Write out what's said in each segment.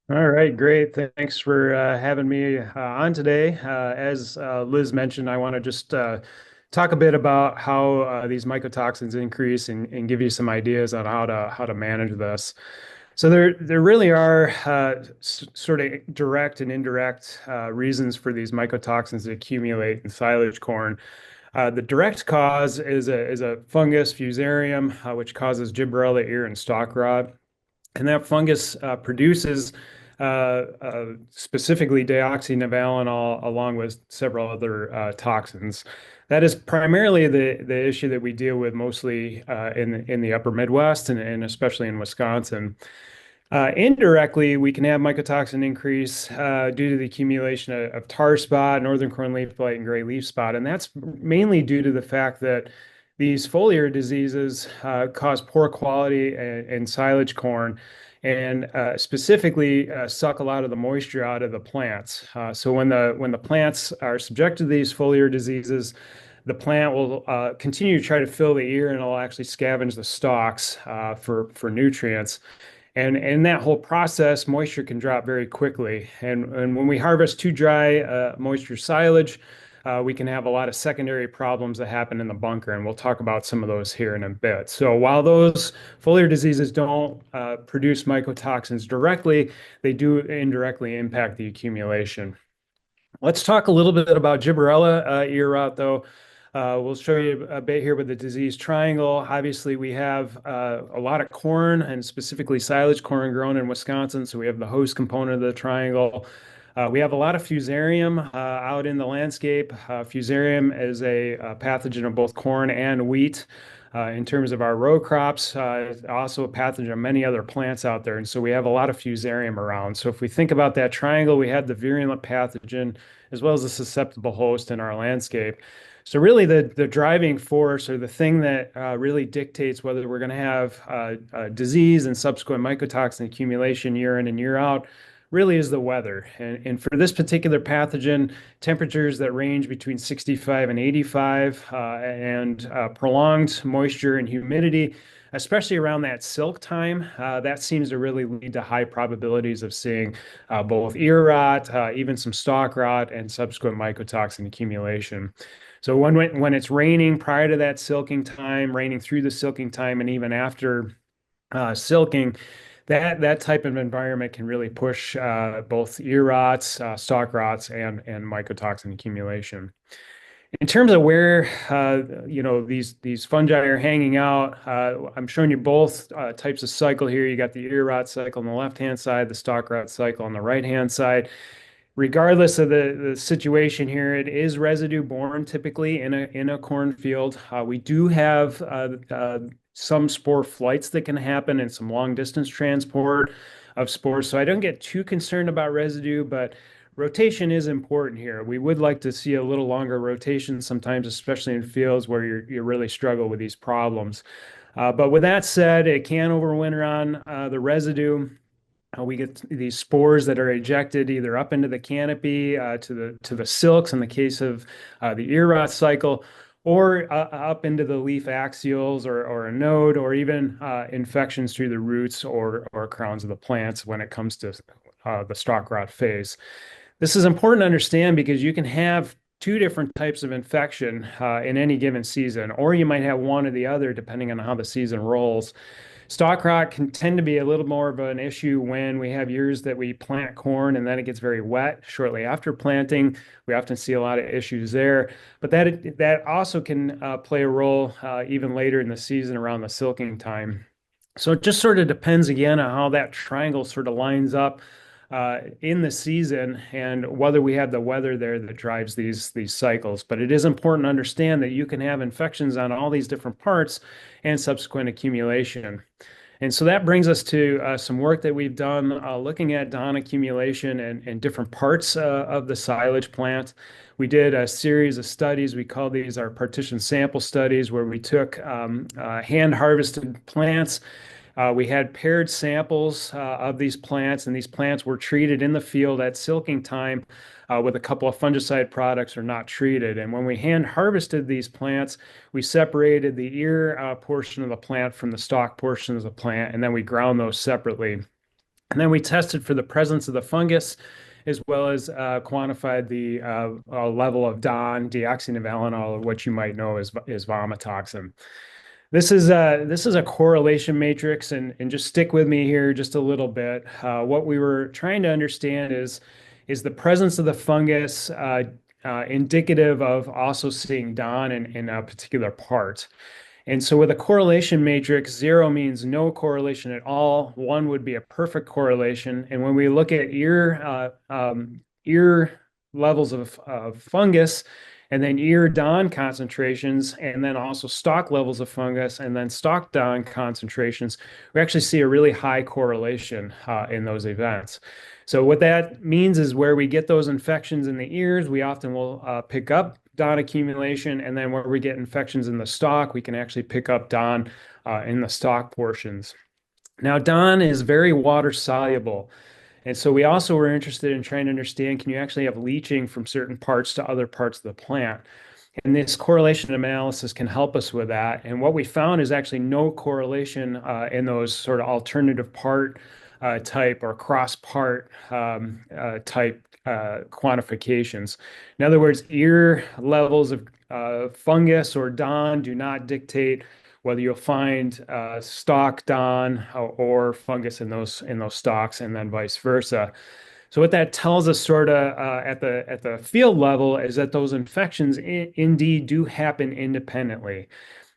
All right, great. Thanks for having me on today. As Liz mentioned, I want to just talk a bit about how these mycotoxins increase and give you some ideas on how to manage this. So there really are sort of direct and indirect reasons for these mycotoxins to accumulate in silage corn. The direct cause is a fungus, Fusarium, which causes gibberella ear and stalk rot. And that fungus produces specifically deoxynivalenol along with several other toxins. That is primarily the issue that we deal with mostly in the upper Midwest and especially in Wisconsin. Indirectly, we can have mycotoxin increase due to the accumulation of tar spot, northern cornleaf blight, and gray leaf spot. And that's mainly due to the fact that these foliar diseases cause poor quality in silage corn and specifically suck a lot of the moisture out of the plants. So when the plants are subjected to these foliar diseases, the plant will continue to try to fill the ear and it'll actually scavenge the stalks for nutrients. And in that whole process, moisture can drop very quickly. And when we harvest too dry moisture silage, we can have a lot of secondary problems that happen in the bunker. And we'll talk about some of those here in a bit. So while those foliar diseases don't produce mycotoxins directly, they do indirectly impact the accumulation. Let's talk a little bit about gibberella ear rot, though. We'll show you a bit here with the disease triangle. Obviously, we have a lot of corn and specifically silage corn grown in Wisconsin. So we have the host component of the triangle. We have a lot of fusarium out in the landscape. Fusarium is a pathogen of both corn and wheat. In terms of our row crops, it's also a pathogen of many other plants out there. And so we have a lot of fusarium around. So if we think about that triangle, we have the virulent pathogen as well as a susceptible host in our landscape. So really the driving force or the thing that really dictates whether we're going to have disease and subsequent mycotoxin accumulation year in and year out really is the weather. And for this particular pathogen, temperatures that range between 65 and 85 and prolonged moisture and humidity, especially around that silk time, that seems to really lead to high probabilities of seeing both ear rot, even some stalk rot, and subsequent mycotoxin accumulation. So when it's raining prior to that silking time, raining through the silking time, and even after silking, that type of environment can really push both ear rots, stalk rots, and mycotoxin accumulation. In terms of where these fungi are hanging out, I'm showing you both types of cycle here. You got the ear rot cycle on the left-hand side, the stalk rot cycle on the right-hand side. Regardless of the situation here, it is residue borne typically in a cornfield. We do have some spore flights that can happen and some long distance transport of spores. So I don't get too concerned about residue, but rotation is important here. We would like to see a little longer rotation sometimes, especially in fields where you really struggle with these problems. But with that said, it can overwinter on the residue. We get these spores that are ejected either up into the canopy to the silks in the case of the ear rot cycle, or up into the leaf axials or a node, or even infections through the roots or crowns of the plants when it comes to the stalk rot phase. This is important to understand because you can have two different types of infection in any given season, or you might have one or the other depending on how the season rolls. Stalk rot can tend to be a little more of an issue when we have years that we plant corn and then it gets very wet shortly after planting. We often see a lot of issues there, but that also can play a role even later in the season around the silking time. So it just sort of depends again on how that triangle sort of lines up in the season and whether we have the weather there that drives these cycles. But it is important to understand that you can have infections on all these different parts and subsequent accumulation. And so that brings us to some work that we've done looking at dawn accumulation and different parts of the silage plant. We did a series of studies. We call these our partition sample studies, where we took hand harvested plants. We had paired samples of these plants, and these plants were treated in the field at silking time with a couple of fungicide products or not treated. And when we hand harvested these plants, we separated the ear portion of the plant from the stalk portion of the plant, and then we ground those separately. And then we tested for the presence of the fungus, as well as quantified the level of DON, deoxynivalenol, or what you might know as vomitoxin. This is a correlation matrix, and just stick with me here just a little bit. What we were trying to understand is the presence of the fungus indicative of also seeing DON in a particular part. And so with a correlation matrix, 0 means no correlation at all. 1 would be a perfect correlation. And when we look at ear levels of fungus, and then ear DON concentrations, and then also stalk levels of fungus, and then stalk DON concentrations, we actually see a really high correlation in those events. So what that means is where we get those infections in the ears, we often will pick up DON accumulation, and then where we get infections in the stalk, we can actually pick up DON in the stalk portions. Now, DON is very water soluble. And so we also were interested in trying to understand, can you actually have leaching from certain parts to other parts of the plant? And this correlation analysis can help us with that. And what we found is actually no correlation in those sort of alternative part type or cross part type quantifications. In other words, ear levels of fungus or DON do not dictate whether you'll find stalk DON or fungus in those stalks, and then vice versa. So what that tells us sort of at the field level is that those infections indeed do happen independently.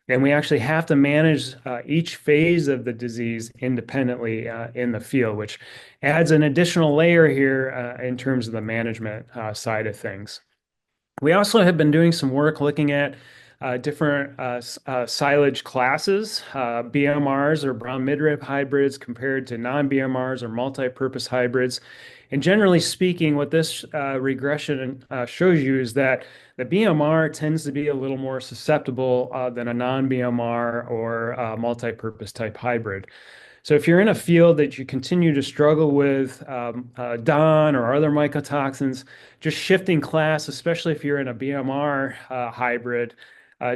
And we actually have to manage each phase of the disease independently in the field, which adds an additional layer here in terms of the management side of things. We also have been doing some work looking at different silage classes, BMRs or brown midrib hybrids compared to non-BMRs or multi-purpose hybrids. And generally speaking, what this regression shows you is that the BMR tends to be a little more susceptible than a non-BMR or multi-purpose type hybrid. So if you're in a field that you continue to struggle with DON or other mycotoxins, just shifting class, especially if you're in a BMR hybrid,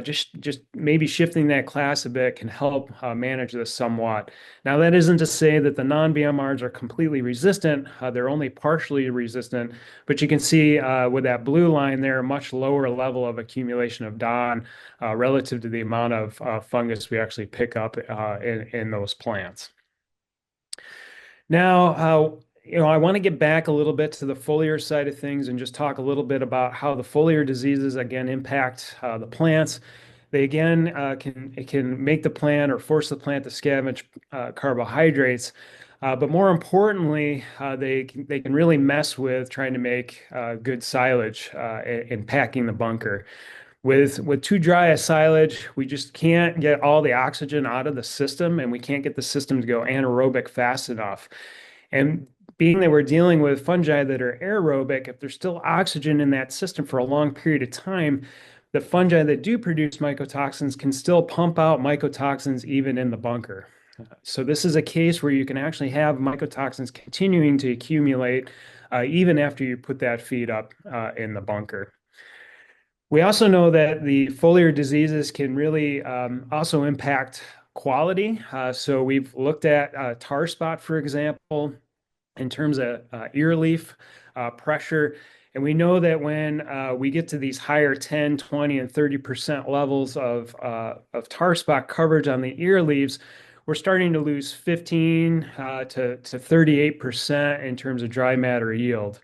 just maybe shifting that class a bit can help manage this somewhat. Now, that isn't to say that the non-BMRs are completely resistant. They're only partially resistant, but you can see with that blue line there, a much lower level of accumulation of DON relative to the amount of fungus we actually pick up in those plants. Now, I want to get back a little bit to the foliar side of things and just talk a little bit about how the foliar diseases again impact the plants. They again can make the plant or force the plant to scavenge carbohydrates, but more importantly, they can really mess with trying to make good silage in packing the bunker. With too dry a silage, we just can't get all the oxygen out of the system, and we can't get the system to go anaerobic fast enough. And being that we're dealing with fungi that are aerobic, if there's still oxygen in that system for a long period of time, the fungi that do produce mycotoxins can still pump out mycotoxins even in the bunker. So this is a case where you can actually have mycotoxins continuing to accumulate even after you put that feed up in the bunker. We also know that the foliar diseases can really also impact quality. So we've looked at tar spot, for example, in terms of ear leaf pressure. And we know that when we get to these higher 10, 20, and 30% levels of tar spot coverage on the ear leaves, we're starting to lose 15 to 38% in terms of dry matter yield.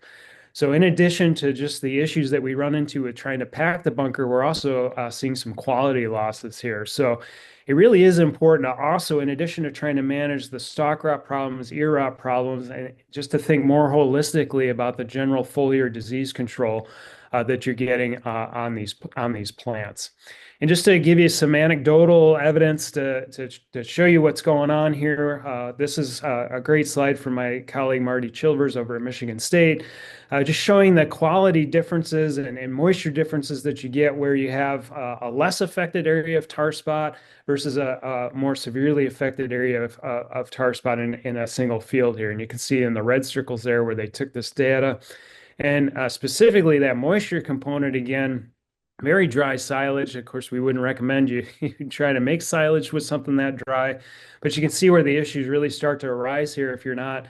So in addition to just the issues that we run into with trying to pack the bunker, we're also seeing some quality losses here. So it really is important to also, in addition to trying to manage the stalk rot problems, ear rot problems, and just to think more holistically about the general foliar disease control that you're getting on these plants. And just to give you some anecdotal evidence to show you what's going on here, this is a great slide from my colleague Marty Chilvers over at Michigan State, just showing the quality differences and moisture differences that you get where you have a less affected area of tar spot versus a more severely affected area of tar spot in a single field here. And you can see in the red circles there where they took this data. And specifically that moisture component, again, very dry silage. Of course, we wouldn't recommend you try to make silage with something that dry, but you can see where the issues really start to arise here if you're not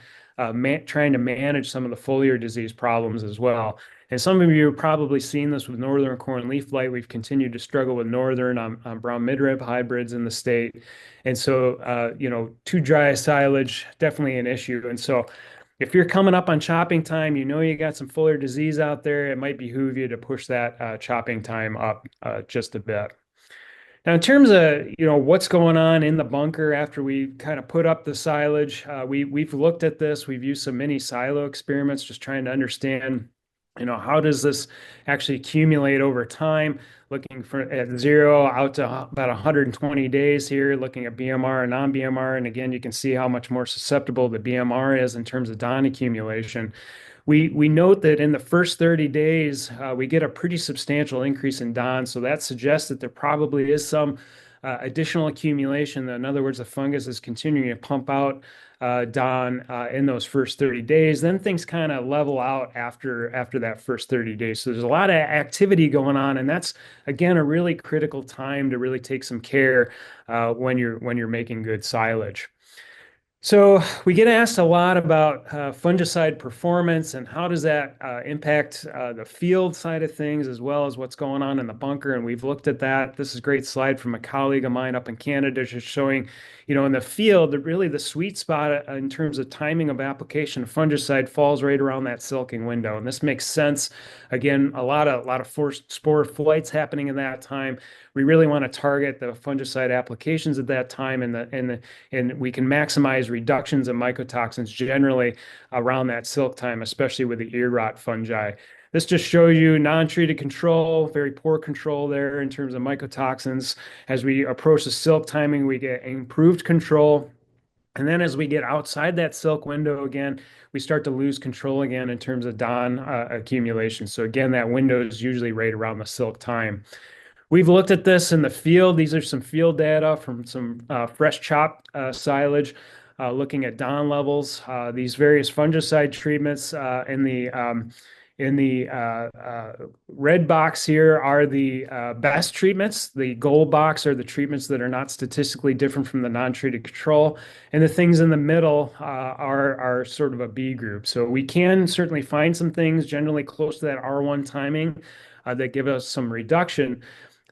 trying to manage some of the foliar disease problems as well. And some of you have probably seen this with northern corn leaf blight. We've continued to struggle with northern on brown midrib hybrids in the state. And so, too dry a silage, definitely an issue. And so if you're coming up on chopping time, you got some foliar disease out there, it might behoove you to push that chopping time up just a bit. Now, in terms of what's going on in the bunker after we kind of put up the silage, we've looked at this. We've used some mini silo experiments, just trying to understand, how does this actually accumulate over time? Looking for at 0 out to about 120 days here, looking at BMR and non-BMR, and again, you can see how much more susceptible the BMR is in terms of DON accumulation. We note that in the first 30 days, we get a pretty substantial increase in DON. So that suggests that there probably is some additional accumulation. In other words, the fungus is continuing to pump out DON in those first 30 days. Then things kind of level out after that first 30 days. So there's a lot of activity going on, and that's again a really critical time to really take some care when you're making good silage. So we get asked a lot about fungicide performance and how does that impact the field side of things as well as what's going on in the bunker. And we've looked at that. This is a great slide from a colleague of mine up in Canada, just showing, in the field, that really the sweet spot in terms of timing of application of fungicide falls right around that silking window. And this makes sense. Again, a lot of forced spore flights happening in that time. We really want to target the fungicide applications at that time, and we can maximize reductions of mycotoxins generally around that silk time, especially with the ear rot fungi. This just shows you non-treated control, very poor control there in terms of mycotoxins. As we approach the silk timing, we get improved control. And then as we get outside that silk window again, we start to lose control again in terms of DON accumulation. So again, that window is usually right around the silk time. We've looked at this in the field. These are some field data from some fresh chopped silage, looking at DON levels. These various fungicide treatments in the red box here are the best treatments. The gold box are the treatments that are not statistically different from the non-treated control. And the things in the middle are sort of a B group. So we can certainly find some things generally close to that R1 timing that give us some reduction.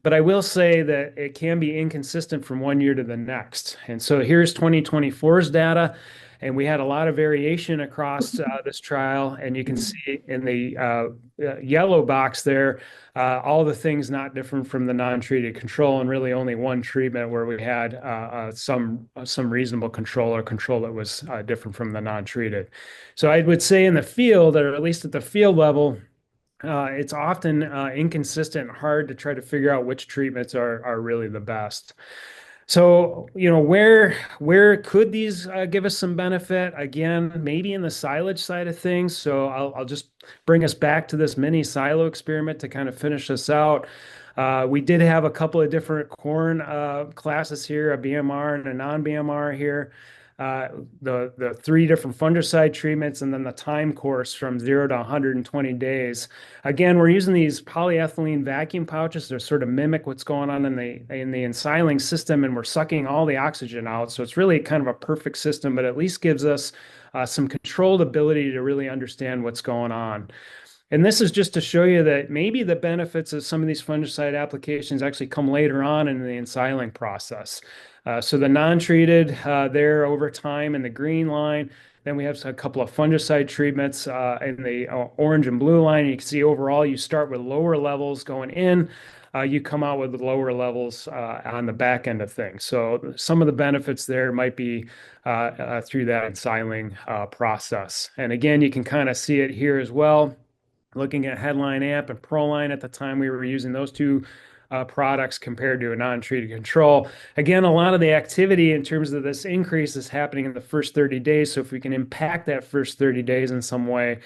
But I will say that it can be inconsistent from one year to the next. And so here's 2024's data, and we had a lot of variation across this trial. And you can see in the yellow box there, all the things not different from the non-treated control, and really only one treatment where we had some reasonable control or control that was different from the non-treated. So I would say in the field, or at least at the field level, it's often inconsistent and hard to try to figure out which treatments are really the best. So, where could these give us some benefit? Again, maybe in the silage side of things. So I'll just bring us back to this mini silo experiment to kind of finish this out. We did have a couple of different corn classes here, a BMR and a non-BMR here. The 3 different fungicide treatments, and then the time course from 0 to 120 days. Again, we're using these polyethylene vacuum pouches to sort of mimic what's going on in the ensiling system, and we're sucking all the oxygen out. So it's really kind of a perfect system, but at least gives us some controlled ability to really understand what's going on. And this is just to show you that maybe the benefits of some of these fungicide applications actually come later on in the ensiling process. So the non-treated there over time in the green line, then we have a couple of fungicide treatments in the orange and blue line. You can see overall you start with lower levels going in, you come out with lower levels on the back end of things. So some of the benefits there might be through that ensiling process. And again, you can kind of see it here as well. Looking at headline amp and proline at the time we were using those two products compared to a non-treated control. Again, a lot of the activity in terms of this increase is happening in the first 30 days. So if we can impact that first 30 days in some way,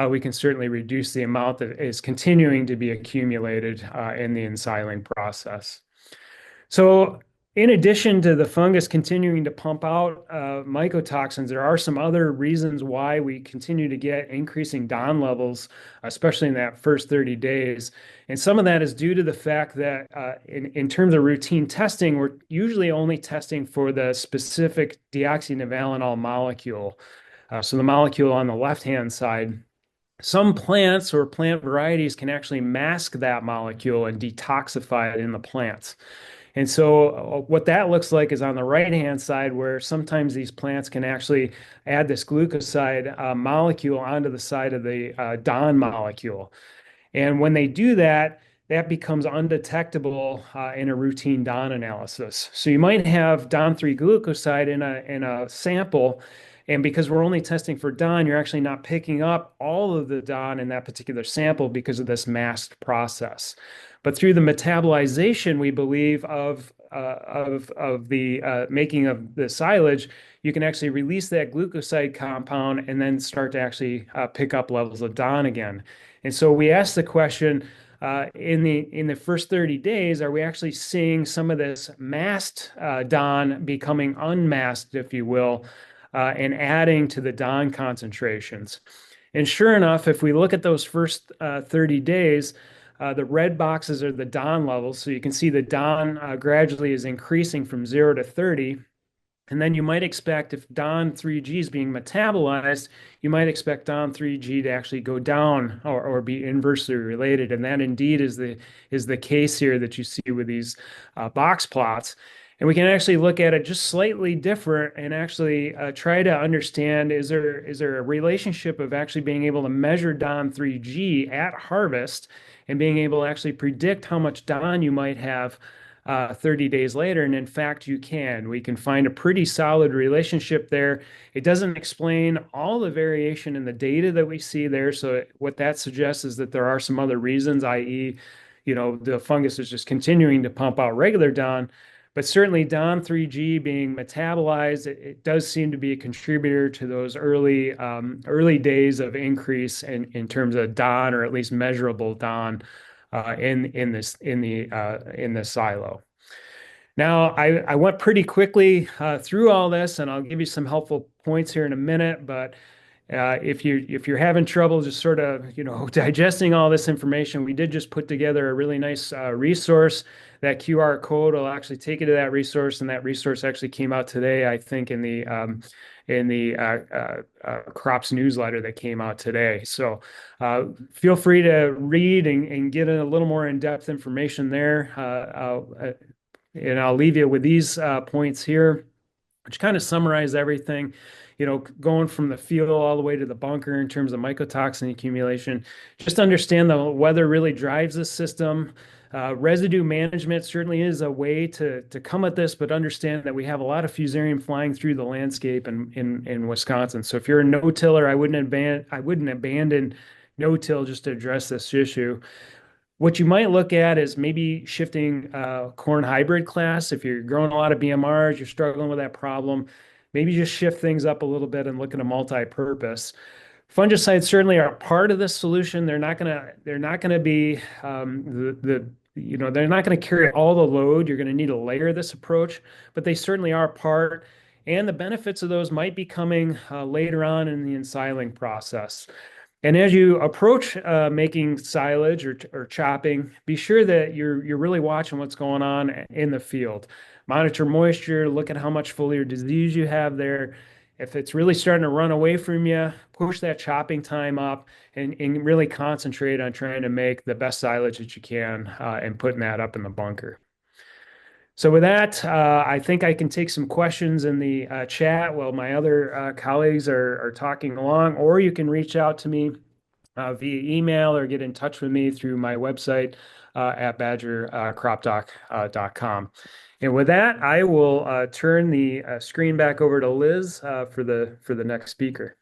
we can certainly reduce the amount that is continuing to be accumulated in the ensiling process. So in addition to the fungus continuing to pump out mycotoxins, there are some other reasons why we continue to get increasing DON levels, especially in that first 30 days. And some of that is due to the fact that in terms of routine testing, we're usually only testing for the specific deoxynivalenol molecule. So the molecule on the left-hand side, some plants or plant varieties can actually mask that molecule and detoxify it in the plants. And so what that looks like is on the right-hand side, where sometimes these plants can actually add this glucoside molecule onto the side of the DON molecule. And when they do that, that becomes undetectable in a routine DON analysis. So you might have DON3 glucoside in a sample, and because we're only testing for DON, you're actually not picking up all of the DON in that particular sample because of this masked process. But through the metabolization, we believe of the making of the silage, you can actually release that glucoside compound and then start to actually pick up levels of DON again. And so we asked the question, in the first 30 days, are we actually seeing some of this masked DON becoming unmasked, if you will, and adding to the DON concentrations? And sure enough, if we look at those first 30 days, the red boxes are the DON levels. So you can see the DON gradually is increasing from 0 to 30. And then you might expect, if DON3G is being metabolized, you might expect DON3G to actually go down or be inversely related. And that indeed is the case here that you see with these box plots. And we can actually look at it just slightly different and actually try to understand, is there a relationship of actually being able to measure DON3G at harvest and being able to actually predict how much DON you might have 30 days later. And in fact, you can. We can find a pretty solid relationship there. It doesn't explain all the variation in the data that we see there. So what that suggests is that there are some other reasons, i.e., the fungus is just continuing to pump out regular DON. But certainly DON3G being metabolized, it does seem to be a contributor to those early days of increase in terms of DON, or at least measurable DON in the silo. Now, I went pretty quickly through all this, and I'll give you some helpful points here in a minute. But if you're having trouble just sort of digesting all this information, we did just put together a really nice resource. That QR code will actually take you to that resource, and that resource actually came out today, I think, in the crops newsletter that came out today. So feel free to read and get a little more in-depth information there. And I'll leave you with these points here, which kind of summarize everything, going from the field all the way to the bunker in terms of mycotoxin accumulation. Just understand the weather really drives the system. Residue management certainly is a way to come at this, but understand that we have a lot of fusarium flying through the landscape in Wisconsin. So if you're a no-tiller, I wouldn't abandon no-till just to address this issue. What you might look at is maybe shifting corn hybrid class. If you're growing a lot of BMRs, you're struggling with that problem, maybe just shift things up a little bit and look at a multi-purpose. Fungicides certainly are part of this solution. They're not gonna be they're not going to carry all the load. You're going to need to layer this approach, but they certainly are part. And the benefits of those might be coming later on in the ensiling process. And as you approach making silage or chopping, be sure that you're really watching what's going on in the field. Monitor moisture, look at how much foliar disease you have there. If it's really starting to run away from you, push that chopping time up and really concentrate on trying to make the best silage that you can and putting that up in the bunker. So with that, I think I can take some questions in the chat while my other colleagues are talking along, or you can reach out to me via email or get in touch with me through my website at badgercropdoc.com. And with that, I will turn the screen back over to Liz for the next speaker.